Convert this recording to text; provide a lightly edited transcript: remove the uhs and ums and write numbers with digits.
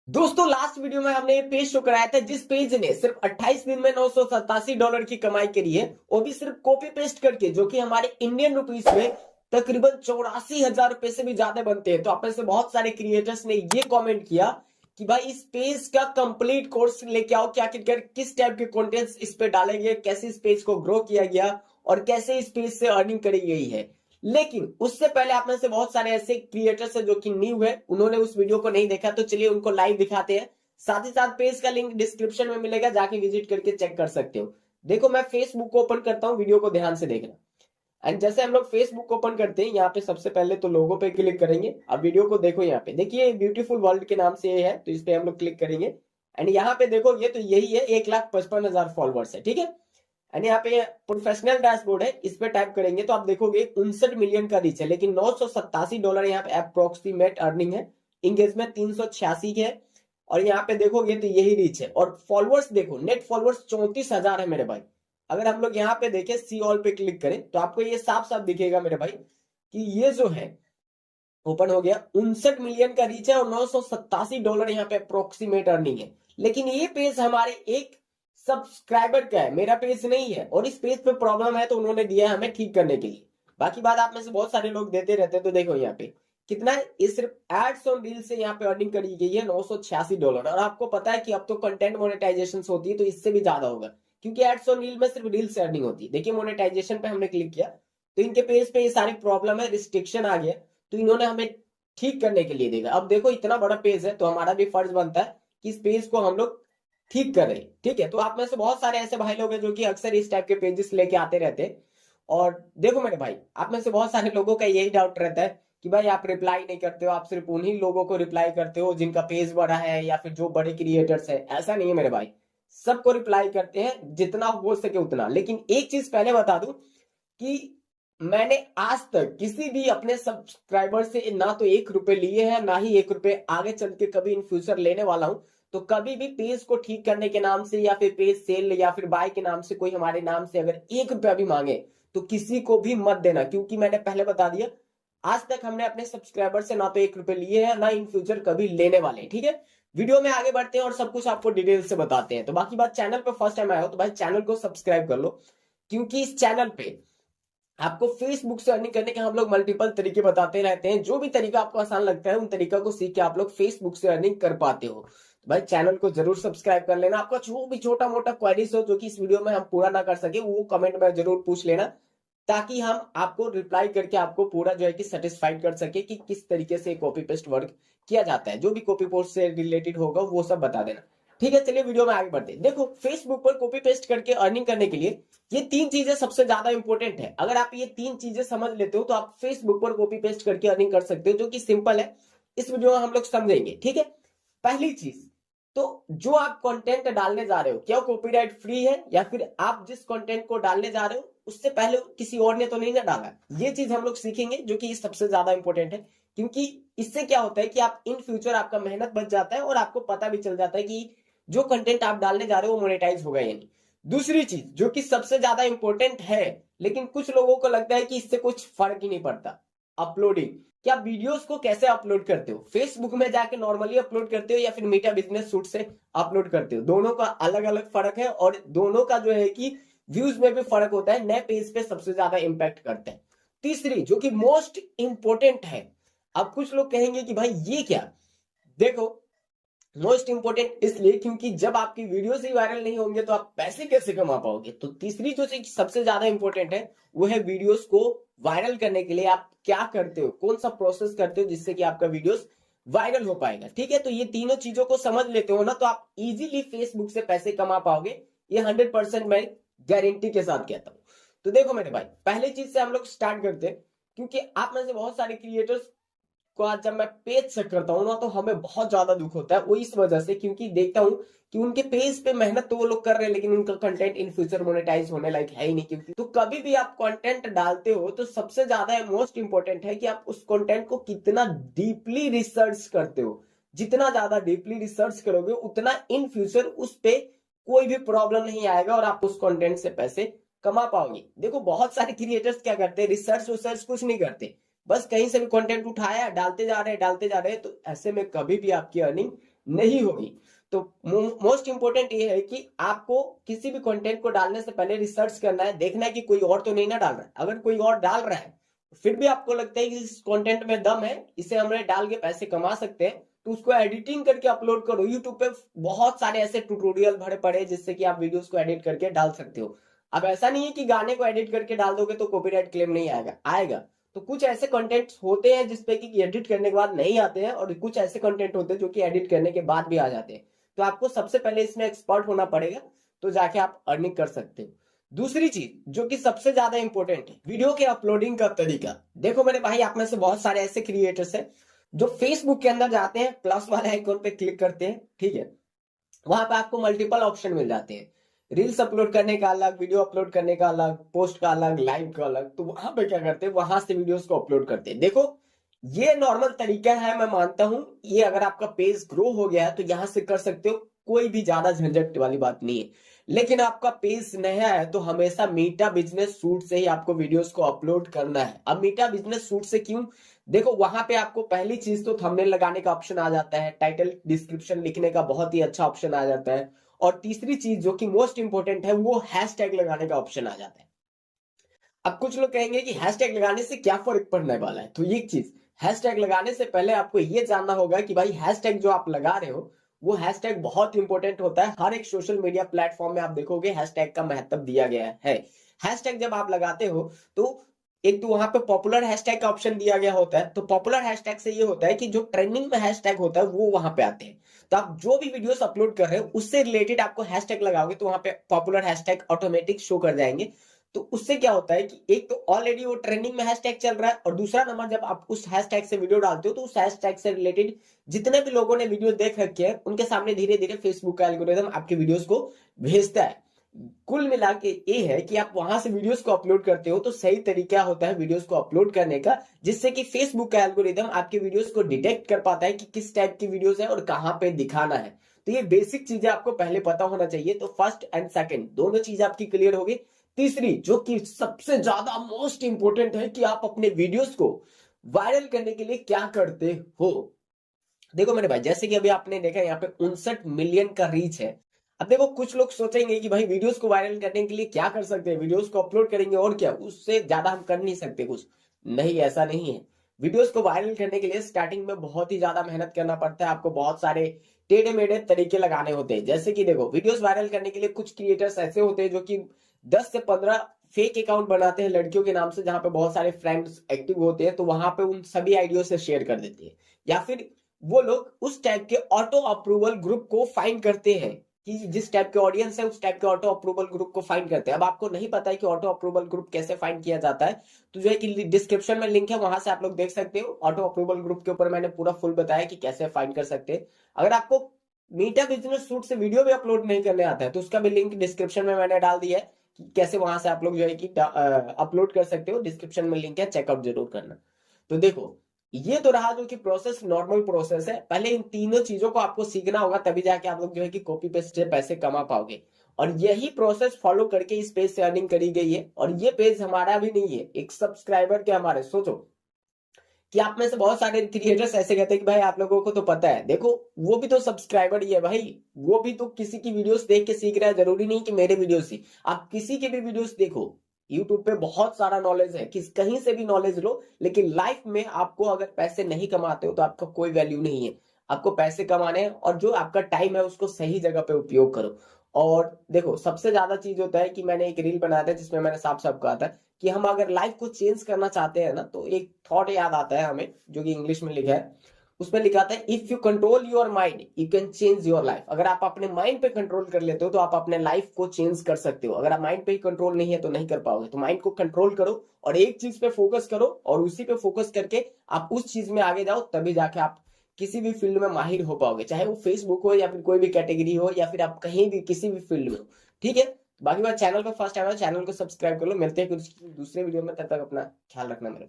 दोस्तों last video में हमने ये पेज शो कराया था जिस पेज ने सिर्फ 28 दिन में $987 की कमाई करी है, वो भी सिर्फ कॉपी पेस्ट करके, जो कि हमारे इंडियन रुपीस में तकरीबन 84,000 रुपए से भी ज्यादा बनते हैं। तो आप में से बहुत सारे क्रिएटर्स ने ये कमेंट किया कि भाई इस पेज का कंप्लीट कोर्स लेके आओ, क्या किस टाइप के कंटेंट्स इस पे डालेंगे, कैसे इस पेज को ग्रो किया गया और कैसे इस पेज से अर्निंग करी गई है। लेकिन उससे पहले आप में से बहुत सारे ऐसे क्रिएटर्स है जो कि न्यू है, उन्होंने उस वीडियो को नहीं देखा, तो चलिए उनको लाइव दिखाते हैं। साथ ही साथ पेज का लिंक डिस्क्रिप्शन में मिलेगा, जाके विजिट करके चेक कर सकते हो। देखो मैं फेसबुक को ओपन करता हूँ, वीडियो को ध्यान से देखना। एंड जैसे हम लोग फेसबुक ओपन करते हैं, यहाँ पे सबसे पहले तो लोगो पे क्लिक करेंगे। अब वीडियो को देखो, यहाँ पे देखिए ब्यूटीफुल वर्ल्ड के नाम से ये है, तो इस पे हम लोग क्लिक करेंगे। एंड यहाँ पे देखो ये तो यही है, 1,55,000 फॉलोअर्स है, ठीक है। एंड यहाँ पे प्रोफेशनल डैशबोर्ड है, इस पे टाइप करेंगे तो आप देखोगे 59 मिलियन का रीच है, लेकिन $987 यहाँ पे अप्रोक्सीमेट अर्निंग है। इंगेजमेंट 386 है, और यहाँ पे देखोगे तो यही रीच है। और फॉलोअर्स देखो, नेट फॉलोअर्स 34,000 है मेरे भाई। अगर हम लोग यहाँ पे देखें, सी ऑल पे क्लिक करें, तो आपको ये साफ साफ दिखेगा मेरे भाई कि ये जो है ओपन हो गया, 59 मिलियन का रीच है और $987 यहाँ पे अप्रोक्सीमेट अर्निंग है। लेकिन ये पेज हमारे एक सब्सक्राइबर का है, मेरा पेज नहीं है, और इस पेज पे प्रॉब्लम है तो उन्होंने दिया है हमें ठीक करने के लिए। बाकी बात आप में से बहुत सारे लोग देते रहते हैं, तो देखो यहाँ पे कितना है, ये सिर्फ एड्स ऑन रील से यहाँ पे अर्निंग करी गई है $986। और आपको पता है कि अब तो कंटेंट मोनेटाइजेशन होती है, तो इससे भी ज्यादा होगा, क्योंकि एड्स ऑन रील में सिर्फ रील से अर्निंग होती है। देखिए मोनेटाइजेशन पे हमने क्लिक किया तो इनके पेज पे ये सारी प्रॉब्लम है, रिस्ट्रिक्शन आ गया, तो इन्होंने हमें ठीक करने के लिए देगा। अब देखो इतना बड़ा पेज है, तो हमारा भी फर्ज बनता है कि इस पेज को हम लोग ठीक कर रहे हैं, ठीक है। तो आप में से बहुत सारे ऐसे भाई लोग हैं जो कि अक्सर इस टाइप के पेजेस लेके आते रहते हैं। और देखो मेरे भाई, आप में से बहुत सारे लोगों का यही डाउट रहता है कि भाई आप रिप्लाई नहीं करते हो, आप सिर्फ उन्हीं लोगों को रिप्लाई करते हो जिनका पेज बड़ा है या फिर जो बड़े क्रिएटर्स है। ऐसा नहीं है मेरे भाई, सबको रिप्लाई करते हैं जितना हो सके उतना। लेकिन एक चीज पहले बता दूं कि मैंने आज तक किसी भी अपने सब्सक्राइबर से ना तो ₹1 लिए हैं, ना ही ₹1 आगे चल के कभी इन फ्यूचर लेने वाला हूं। तो कभी भी पेज को ठीक करने के नाम से या फिर पेज सेल या फिर बाय के नाम से कोई हमारे नाम से अगर ₹1 भी मांगे तो किसी को भी मत देना, क्योंकि मैंने पहले बता दिया आज तक हमने अपने सब्सक्राइबर से ना तो ₹1 लिए हैं, ना इन फ्यूचर कभी लेने वाले, ठीक है। वीडियो में आगे बढ़ते हैं और सब कुछ आपको डिटेल से बताते हैं। तो बाकी बात, चैनल पे फर्स्ट टाइम आए हो तो भाई चैनल को सब्सक्राइब कर लो, क्योंकि इस चैनल पे आपको फेसबुक से अर्निंग करने के हम लोग मल्टीपल तरीके बताते रहते हैं। जो भी तरीका आपको आसान लगता है उन तरीका को सीख के आप लोग फेसबुक से अर्निंग कर पाते हो। तो भाई चैनल को जरूर सब्सक्राइब कर लेना। आपका जो भी छोटा मोटा क्वेरीज हो जो कि इस वीडियो में हम पूरा ना कर सके, वो कमेंट में जरूर पूछ लेना, ताकि हम आपको रिप्लाई करके आपको पूरा जो है कि सेटिस्फाइड कर सके कि किस तरीके से कॉपी पेस्ट वर्क किया जाता है। जो भी कॉपी पेस्ट से रिलेटेड होगा वो सब बता देना, ठीक है। चलिए वीडियो में आगे बढ़ते हैं। देखो फेसबुक पर कॉपी पेस्ट करके अर्निंग करने के लिए ये 3 चीजें सबसे ज्यादा इंपॉर्टेंट है। अगर आप ये 3 चीजें समझ लेते हो तो आप फेसबुक पर कॉपी पेस्ट करके अर्निंग कर सकते हो, जो कि सिंपल है। इस वीडियो में हम लोग समझेंगे, ठीक है। पहली चीज, तो जो आप कंटेंट डालने जा रहे हो, क्या कॉपीराइट फ्री है, या फिर आप जिस कंटेंट को डालने जा रहे हो उससे पहले किसी और ने तो नहीं ना डाला। ये चीज हम लोग सीखेंगे, जो कि सबसे ज्यादा इंपॉर्टेंट है, क्योंकि इससे क्या होता है कि आप इन फ्यूचर आपका मेहनत बच जाता है और आपको पता भी चल जाता है कि जो कंटेंट आप डालने जा रहे हो वो मोनेटाइज होगा या नहीं। दूसरी चीज जो कि सबसे ज्यादा इंपॉर्टेंट है, लेकिन कुछ लोगों को लगता है कि इससे कुछ फर्क ही नहीं पड़ता, अपलोडिंग। क्या वीडियोस को कैसे अपलोड करते हो, फेसबुक में जाके नॉर्मली अपलोड करते हो या फिर मीटा बिजनेस सूट से अपलोड करते हो? दोनों का अलग अलग फर्क है, और दोनों का जो है कि व्यूज में भी फर्क होता है, नए पेज पे सबसे ज्यादा इंपैक्ट करते हैं। तीसरी जो कि मोस्ट इंपॉर्टेंट है, अब कुछ लोग कहेंगे कि भाई ये क्या, देखो मोस्ट इंपोर्टेंट इसलिए क्योंकि जब आपकी वीडियोस ही वायरल नहीं होंगे तो आप पैसे कैसे कमा पाओगे। तो तीसरी जो चीज सबसे ज्यादा इंपॉर्टेंट है वो है वीडियोस को वायरल करने के लिए आप क्या करते हो, कौन सा प्रोसेस करते हो जिससे कि आपका वीडियोस वायरल हो पाएगा, ठीक है। तो ये तीनों चीजों को समझ लेते हो ना, तो आप इजीली फेसबुक से पैसे कमा पाओगे, ये 100% मैं गारंटी के साथ कहता हूँ। तो देखो मेरे भाई, पहली चीज से हम लोग स्टार्ट करते हैं, क्योंकि आप में से बहुत सारे क्रिएटर्स को आज जब मैं पेज चेक करता हूँ ना, तो हमें बहुत ज्यादा दुख होता है। वो इस वजह से क्योंकि देखता हूँ कि उनके पेज पे मेहनत तो वो लोग कर रहे हैं, लेकिन उनका कंटेंट इन फ्यूचर मोनेटाइज होने लायक है ही नहीं। क्योंकि तो कभी भी आप कंटेंट डालते हो तो सबसे ज्यादा मोस्ट इंपॉर्टेंट है कि आप उस कंटेंट को कितना डीपली रिसर्च करते हो। जितना ज्यादा डीपली रिसर्च करोगे उतना इन फ्यूचर उस पे कोई भी प्रॉब्लम नहीं आएगा और आप उस कंटेंट से पैसे कमा पाओगे। देखो बहुत सारे क्रिएटर्स क्या करते हैं, रिसर्च विसर्च कुछ नहीं करते, बस कहीं से भी कंटेंट उठाया डालते जा रहे हैं, तो ऐसे में कभी भी आपकी अर्निंग नहीं होगी। तो मोस्ट इंपोर्टेंट ये है कि आपको किसी भी कंटेंट को डालने से पहले रिसर्च करना है, देखना है कि कोई और तो नहीं ना डाल रहा है। अगर कोई और डाल रहा है फिर भी आपको लगता है कि इस कंटेंट में दम है, इसे हमने डाल के पैसे कमा सकते हैं, तो उसको एडिटिंग करके अपलोड करो। यूट्यूब पे बहुत सारे ऐसे ट्यूटोरियल भरे पड़े जिससे कि आप वीडियोस को एडिट करके डाल सकते हो। अब ऐसा नहीं है कि गाने को एडिट करके डाल दोगे तो कॉपीराइट क्लेम नहीं आएगा, आएगा। तो कुछ ऐसे कंटेंट होते हैं जिसपे कि एडिट करने के बाद नहीं आते हैं, और कुछ ऐसे कंटेंट होते हैं जो कि एडिट करने के बाद भी आ जाते हैं। तो आपको सबसे पहले इसमें एक्सपर्ट होना पड़ेगा, तो जाके आप अर्निंग कर सकते हो। दूसरी चीज जो कि सबसे ज्यादा इंपॉर्टेंट है, वीडियो के अपलोडिंग का तरीका। देखो मेरे भाई, आप में से बहुत सारे ऐसे क्रिएटर्स हैं जो फेसबुक के अंदर जाते हैं, प्लस वाले आइकॉन पे क्लिक करते हैं, ठीक है, वहां पे आपको मल्टीपल ऑप्शन मिल जाते हैं। रील्स अपलोड करने का अलग, वीडियो अपलोड करने का अलग, पोस्ट का अलग, लाइव का अलग। तो वहां पे क्या करते हैं, वहां से वीडियोस को अपलोड करते हैं। देखो ये नॉर्मल तरीका है, मैं मानता हूं। ये अगर आपका पेज ग्रो हो गया है तो यहां से कर सकते हो, कोई भी ज्यादा झंझट वाली बात नहीं है। लेकिन आपका पेज नया है तो हमेशा मीटा बिजनेस सूट से ही आपको वीडियोस को अपलोड करना है। अब मीटा बिजनेस सूट से क्यों, देखो वहां पे आपको पहली चीज तो थंबनेल लगाने का ऑप्शन आ जाता है, टाइटल डिस्क्रिप्शन लिखने का बहुत ही अच्छा ऑप्शन आ जाता है, और तीसरी चीज जो कि मोस्ट इंपोर्टेंट है वो हैशटैग लगाने का ऑप्शन आ जाता है। अब कुछ लोग कहेंगे कि हैशटैग लगाने से क्या फर्क पड़ने वाला है, तो ये चीज, हैशटैग लगाने से पहले आपको ये जानना होगा कि भाई हैशटैग जो आप लगा रहे हो वो हैशटैग बहुत इंपॉर्टेंट होता है। हर एक सोशल मीडिया प्लेटफॉर्म में आप देखोगे हैशटैग का महत्व दिया गया है। हैशटैग जब आप लगाते हो तो एक तो वहां पे पॉपुलर हैशटैग का ऑप्शन दिया गया होता है। तो पॉपुलर हैशटैग से ये होता है कि जो ट्रेंडिंग में हैशटैग होता है वो वहां पे आते हैं। तो आप जो भी वीडियोस अपलोड कर रहे हो उससे रिलेटेड आपको हैशटैग लगाओगे तो वहां पे पॉपुलर हैशटैग ऑटोमेटिक शो कर जाएंगे। तो उससे क्या होता है कि एक तो ऑलरेडी वो ट्रेंडिंग में हैशटैग चल रहा है, और दूसरा नंबर जब आप उस हैशटैग से वीडियो डालते हो तो उस हैशटैग से रिलेटेड जितने भी लोगों ने वीडियो देख रखे हैं उनके सामने धीरे धीरे फेसबुक का एल्गोरिथम आपके वीडियोस को भेजता है। कुल मिला के ये है कि आप वहां से वीडियोस को अपलोड करते हो तो सही तरीका होता है वीडियोस को अपलोड करने का, जिससे कि फेसबुक का एल्गोरिथम आपके वीडियोस को डिटेक्ट कर पाता है कि किस टाइप की वीडियोस है और कहां पे दिखाना है। तो ये बेसिक चीजें आपको पहले पता होना चाहिए। तो फर्स्ट एंड सेकंड दोनों चीज आपकी क्लियर होगी। तीसरी जो कि सबसे ज्यादा मोस्ट इंपोर्टेंट है कि आप अपने वीडियोस को वायरल करने के लिए क्या करते हो। देखो मेरे भाई, जैसे कि अभी आपने देखा यहाँ पे 59 मिलियन का रीच है। अब देखो कुछ लोग सोचेंगे कि भाई वीडियोस को वायरल करने के लिए क्या कर सकते हैं, वीडियोस को अपलोड करेंगे और क्या, उससे ज्यादा हम कर नहीं सकते कुछ। नहीं, ऐसा नहीं है। वीडियोस को वायरल करने के लिए स्टार्टिंग में बहुत ही ज्यादा मेहनत करना पड़ता है। आपको बहुत सारे टेढ़े मेढ़े तरीके लगाने होते हैं। जैसे कि देखो, वीडियोस वायरल करने के लिए कुछ क्रिएटर्स ऐसे होते हैं जो कि 10 से 15 फेक अकाउंट बनाते हैं लड़कियों के नाम से, जहां पे बहुत सारे फ्रेंड्स एक्टिव होते हैं, तो वहां पे उन सभी आइडियो से शेयर कर देते हैं। या फिर वो लोग उस टाइप के ऑटो अप्रूवल ग्रुप को फाइंड करते हैं कि जिस टाइप के ऑडियंस है उस टाइप के ऑटो अप्रूवल ग्रुप को फाइंड करते हैं। अब आपको नहीं पता है कि ऑटो अप्रूवल ग्रुप कैसे फाइंड किया जाता है, तो जो है कि डिस्क्रिप्शन में लिंक है, वहां से आप लोग देख सकते हो। ऑटो अप्रूवल ग्रुप के ऊपर मैंने पूरा फुल बताया कि कैसे फाइंड कर सकते हैं। अगर आपको मीटा बिजनेस सूट से वीडियो भी अपलोड नहीं करने आता है तो उसका भी लिंक डिस्क्रिप्शन में मैंने डाल दिया है कि कैसे वहां से आप लोग जो है कि अपलोड कर सकते हो। डिस्क्रिप्शन में लिंक है, चेकआउट जरूर करना। तो देखो, ये तो रहा जो कि प्रोसेस, नॉर्मल प्रोसेस है। पहले इन तीनों चीजों को आपको सीखना होगा, तभी जाके आप लोग जो है कि कॉपी पेस्ट से पैसे कमा पाओगे। और यही प्रोसेस फॉलो करके इस पेज से अर्निंग करी गई है। और ये पेज हमारा भी नहीं है, एक सब्सक्राइबर के हमारे। सोचो कि आप में से बहुत सारे क्रिएटर्स ऐसे कहते हैं कि भाई आप लोगों को तो पता है, देखो वो भी तो सब्सक्राइबर ही है भाई। वो भी तो किसी की वीडियोस देख के सीख रहा है, जरूरी नहीं कि मेरे वीडियोस ही, आप किसी के भी वीडियोस देखो। यूट्यूब पे बहुत सारा नॉलेज है, किस कहीं से भी नॉलेज लो, लेकिन लाइफ में आपको अगर पैसे नहीं कमाते हो तो आपका कोई वैल्यू नहीं है। आपको पैसे कमाने हैं, और जो आपका टाइम है उसको सही जगह पे उपयोग करो। और देखो, सबसे ज्यादा चीज होता है कि मैंने एक रील बनाया था जिसमें मैंने साफ साफ कहा था कि हम अगर लाइफ को चेंज करना चाहते हैं ना, तो एक थॉट याद आता है हमें जो कि इंग्लिश में लिखा है। उसमें लिखा था, if you control your mind you can change your life. अगर आप अपने माइंड पे कंट्रोल कर लेते हो तो आप अपने लाइफ को चेंज कर सकते हो। अगर आप माइंड पे ही कंट्रोल नहीं है तो नहीं कर पाओगे। तो माइंड को कंट्रोल करो और एक चीज पे फोकस करो, और उसी पे फोकस करके आप उस चीज में आगे जाओ, तभी जाके आप किसी भी फील्ड में माहिर हो पाओगे। चाहे वो फेसबुक हो या फिर कोई भी कैटेगरी हो, या फिर आप कहीं भी किसी भी फील्ड में हो, ठीक है। बाकी बात, चैनल पर फर्स्ट टाइम है, चैनल को सब्सक्राइब कर लो। मिलते हैं कुछ दूसरे वीडियो में, तब तक अपना ख्याल रखना मेरे।